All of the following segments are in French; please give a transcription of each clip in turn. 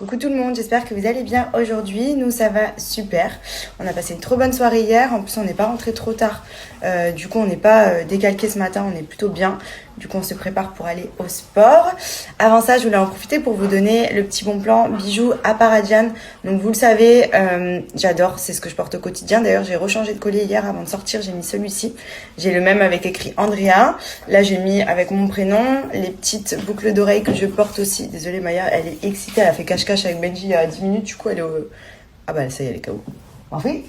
Coucou tout le monde, j'espère que vous allez bien aujourd'hui. Nous ça va super. On a passé une trop bonne soirée hier. En plus on n'est pas rentré trop tard. Du coup on n'est pas décalqué ce matin, on est plutôt bien. Du coup on se prépare pour aller au sport. Avant ça je voulais en profiter pour vous donner le petit bon plan bijoux à Paradian. Donc vous le savez, j'adore, c'est ce que je porte au quotidien. D'ailleurs j'ai rechangé de collier hier avant de sortir, j'ai mis celui-ci. J'ai le même avec écrit Andrea. Là j'ai mis avec mon prénom les petites boucles d'oreilles que je porte aussi. Désolée Maya, elle est excitée, elle a fait cache-cache avec Benji il y a 10 minutes, du coup elle est au... Ah bah ça y est, elle est KO. Parfait.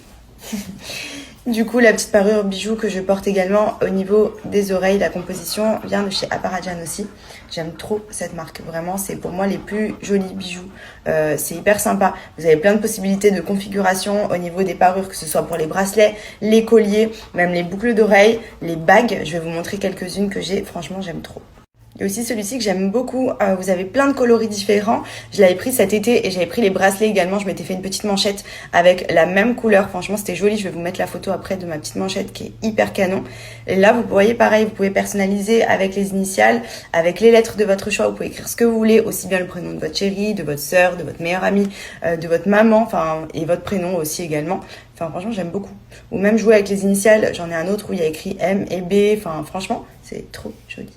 Du coup, la petite parure bijoux que je porte également au niveau des oreilles, la composition vient de chez Aparadian aussi. J'aime trop cette marque, vraiment, c'est pour moi les plus jolis bijoux. C'est hyper sympa. Vous avez plein de possibilités de configuration au niveau des parures, que ce soit pour les bracelets, les colliers, même les boucles d'oreilles, les bagues. Je vais vous montrer quelques-unes que j'ai, franchement, j'aime trop. Il y a aussi celui-ci que j'aime beaucoup, vous avez plein de coloris différents. Je l'avais pris cet été et j'avais pris les bracelets également. Je m'étais fait une petite manchette avec la même couleur. Franchement, c'était joli. Je vais vous mettre la photo après de ma petite manchette qui est hyper canon. Et là, vous voyez pareil, vous pouvez personnaliser avec les initiales, avec les lettres de votre choix. Vous pouvez écrire ce que vous voulez, aussi bien le prénom de votre chérie, de votre sœur, de votre meilleure amie, de votre maman, enfin, et votre prénom aussi également. Enfin, franchement, j'aime beaucoup. Ou même jouer avec les initiales. J'en ai un autre où il y a écrit M et B. Enfin, franchement, c'est trop joli.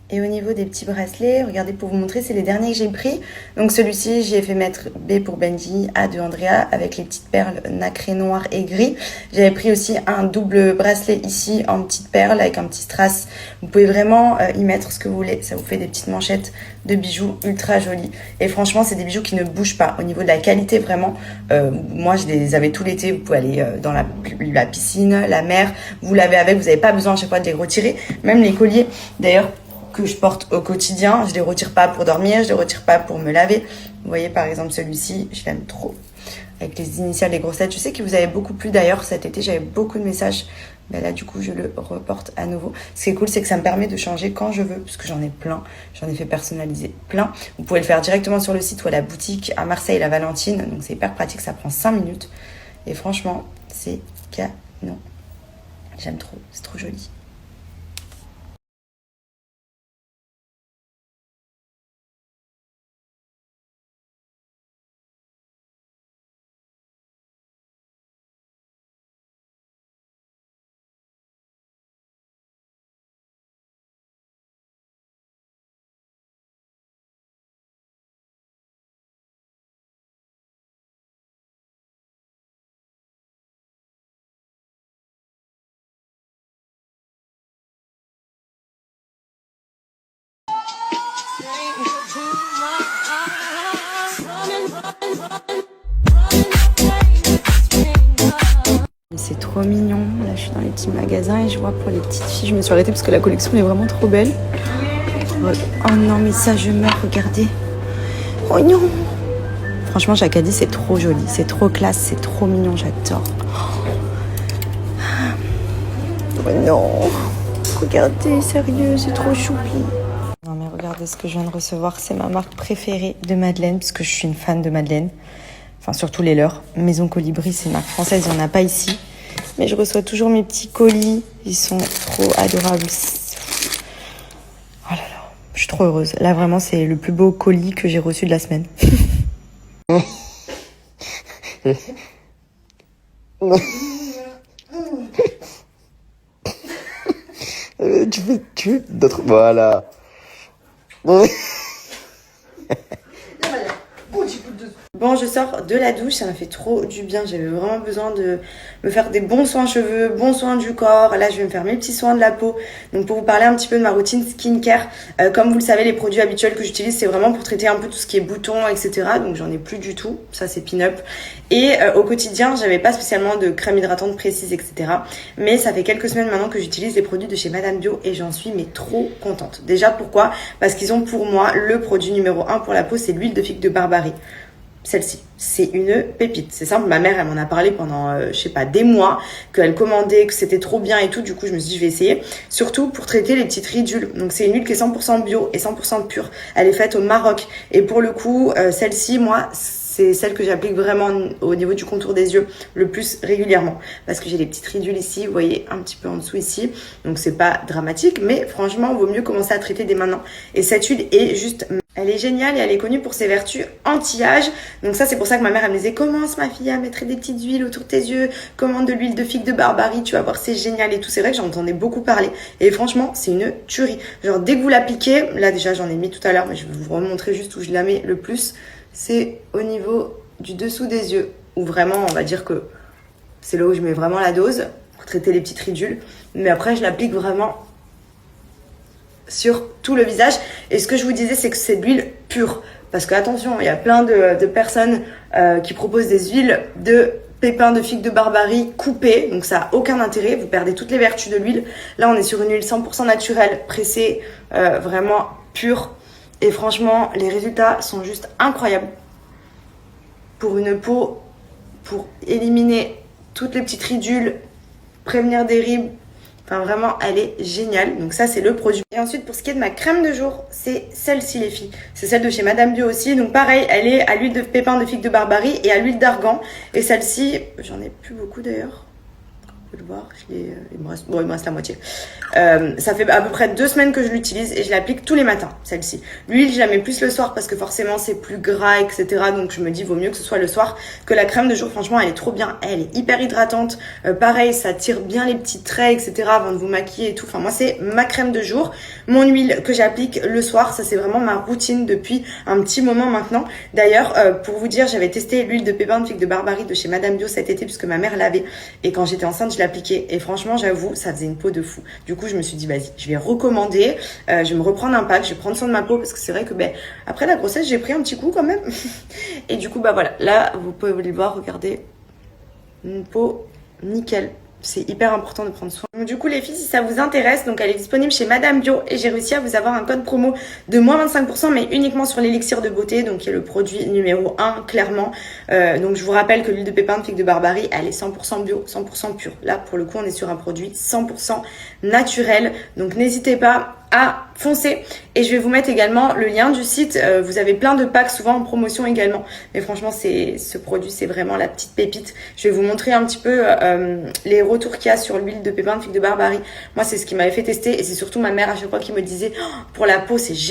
Et au niveau des petits bracelets, regardez pour vous montrer, c'est les derniers que j'ai pris. Donc celui-ci, j'y ai fait mettre B pour Benji, A de Andrea, avec les petites perles nacrées noires et gris. J'avais pris aussi un double bracelet ici en petites perles avec un petit strass. Vous pouvez vraiment y mettre ce que vous voulez. Ça vous fait des petites manchettes de bijoux ultra jolies. Et franchement, c'est des bijoux qui ne bougent pas. Au niveau de la qualité, vraiment, moi je les avais tout l'été. Vous pouvez aller dans la piscine, la mer. Vous l'avez avec, vous n'avez pas besoin à chaque fois de les retirer. Même les colliers, d'ailleurs, que je porte au quotidien, je les retire pas pour dormir, je les retire pas pour me laver. Vous voyez par exemple celui-ci, je l'aime trop. Avec les initiales, les grosses lettres. Je sais que vous avez beaucoup plu d'ailleurs cet été, j'avais beaucoup de messages. Mais là du coup je le reporte à nouveau. Ce qui est cool, c'est que ça me permet de changer quand je veux, parce que j'en ai plein. J'en ai fait personnaliser plein. Vous pouvez le faire directement sur le site ou à la boutique à Marseille, la Valentine. Donc c'est hyper pratique, ça prend 5 minutes. Et franchement, c'est canon. J'aime trop, c'est trop joli. C'est trop mignon. Là, je suis dans les petits magasins et je vois pour les petites filles. Je me suis arrêtée parce que la collection est vraiment trop belle. Oh non, mais ça, je meurs. Regardez. Oh non. Franchement, Jacadi, c'est trop joli. C'est trop classe. C'est trop mignon. J'adore. Oh non. Regardez, sérieux, c'est trop choupi. Non, mais regardez ce que je viens de recevoir. C'est ma marque préférée de Madeleine, parce que je suis une fan de Madeleine. Enfin, surtout les leurs. Maison Colibri, c'est une marque française, il n'y en a pas ici. Mais je reçois toujours mes petits colis. Ils sont trop adorables. Oh là là, je suis trop heureuse. Là, vraiment, c'est le plus beau colis que j'ai reçu de la semaine. Tu veux d'autres... Voilà. Bon, je sors de la douche, ça m'a fait trop du bien. J'avais vraiment besoin de me faire des bons soins cheveux, bons soins du corps. Là, je vais me faire mes petits soins de la peau. Donc, pour vous parler un petit peu de ma routine skincare, comme vous le savez, les produits habituels que j'utilise, c'est vraiment pour traiter un peu tout ce qui est boutons, etc. Donc, j'en ai plus du tout. Ça, c'est pin-up. Et au quotidien, j'avais pas spécialement de crème hydratante précise, etc. Mais ça fait quelques semaines maintenant que j'utilise les produits de chez Madame Bio et j'en suis mais trop contente. Déjà, pourquoi? Parce qu'ils ont pour moi le produit numéro 1 pour la peau, c'est l'huile de figue de Barbarie. Celle-ci, c'est une pépite. C'est simple, ma mère, elle m'en a parlé pendant, je sais pas, des mois, qu'elle commandait, que c'était trop bien et tout. Du coup, je me suis dit, je vais essayer. Surtout pour traiter les petites ridules. Donc, c'est une huile qui est 100% bio et 100% pure. Elle est faite au Maroc. Et pour le coup, celle-ci, moi, c'est celle que j'applique vraiment au niveau du contour des yeux le plus régulièrement. Parce que j'ai les petites ridules ici, vous voyez, un petit peu en dessous ici. Donc, c'est pas dramatique, mais franchement, il vaut mieux commencer à traiter dès maintenant. Et cette huile est juste Elle est géniale et elle est connue pour ses vertus anti-âge. Donc ça, c'est pour ça que ma mère, elle me disait, commence ma fille à mettre des petites huiles autour de tes yeux, commande de l'huile de figue de Barbarie, tu vas voir, c'est génial et tout. C'est vrai que j'entendais beaucoup parler. Et franchement, c'est une tuerie. Genre, dès que vous l'appliquez, là déjà, j'en ai mis tout à l'heure, mais je vais vous remontrer juste où je la mets le plus. C'est au niveau du dessous des yeux, où vraiment, on va dire que c'est là où je mets vraiment la dose pour traiter les petites ridules. Mais après, je l'applique vraiment sur tout le visage. Et ce que je vous disais, c'est que c'est de l'huile pure. Parce que attention, il y a plein de personnes qui proposent des huiles de pépins de figue de Barbarie coupées. Donc ça n'a aucun intérêt. Vous perdez toutes les vertus de l'huile. Là, on est sur une huile 100% naturelle, pressée, vraiment pure. Et franchement, les résultats sont juste incroyables. Pour une peau, pour éliminer toutes les petites ridules, prévenir des rides. Enfin, vraiment, elle est géniale. Donc ça, c'est le produit. Et ensuite, pour ce qui est de ma crème de jour, c'est celle-ci, les filles. C'est celle de chez Madame Bio aussi. Donc pareil, elle est à l'huile de pépins de figue de Barbarie et à l'huile d'argan. Et celle-ci, j'en ai plus beaucoup d'ailleurs. Vous pouvez le voir, il me reste la moitié. Ça fait à peu près 2 semaines que je l'utilise et je l'applique tous les matins, celle-ci. L'huile, je la mets plus le soir parce que forcément c'est plus gras, etc. Donc je me dis, vaut mieux que ce soit le soir que la crème de jour. Franchement, elle est trop bien. Elle est hyper hydratante. Pareil, ça tire bien les petits traits, etc. avant de vous maquiller et tout. Enfin, moi, c'est ma crème de jour. Mon huile que j'applique le soir, ça c'est vraiment ma routine depuis un petit moment maintenant. D'ailleurs, pour vous dire, j'avais testé l'huile de pépins de figue de Barbarie de chez Madame Bio cet été puisque ma mère l'avait. Et quand j'étais enceinte, je l'appliquais. Et franchement, j'avoue, ça faisait une peau de fou. Du coup, je me suis dit, vas-y, je vais recommander. Je vais me reprendre un pack. Je vais prendre soin de ma peau parce que c'est vrai que après la grossesse, j'ai pris un petit coup quand même. Et du coup, voilà. Là, vous pouvez le voir, regardez. Une peau nickel. C'est hyper important de prendre soin. Donc, du coup, les filles, si ça vous intéresse, donc elle est disponible chez Madame Bio et j'ai réussi à vous avoir un code promo de moins 25%, mais uniquement sur l'élixir de beauté, donc qui est le produit numéro 1, clairement. Donc, je vous rappelle que l'huile de pépins de figue de Barbarie, elle est 100% bio, 100% pure. Là, pour le coup, on est sur un produit 100% naturel. Donc, n'hésitez pas à foncer. Et je vais vous mettre également le lien du site. Vous avez plein de packs, souvent en promotion également. Mais franchement, ce produit, c'est vraiment la petite pépite. Je vais vous montrer un petit peu les retours qu'il y a sur l'huile de pépins de figue de Barbarie. Moi, c'est ce qui m'avait fait tester. Et c'est surtout ma mère à chaque fois qui me disait, oh, pour la peau, c'est génial.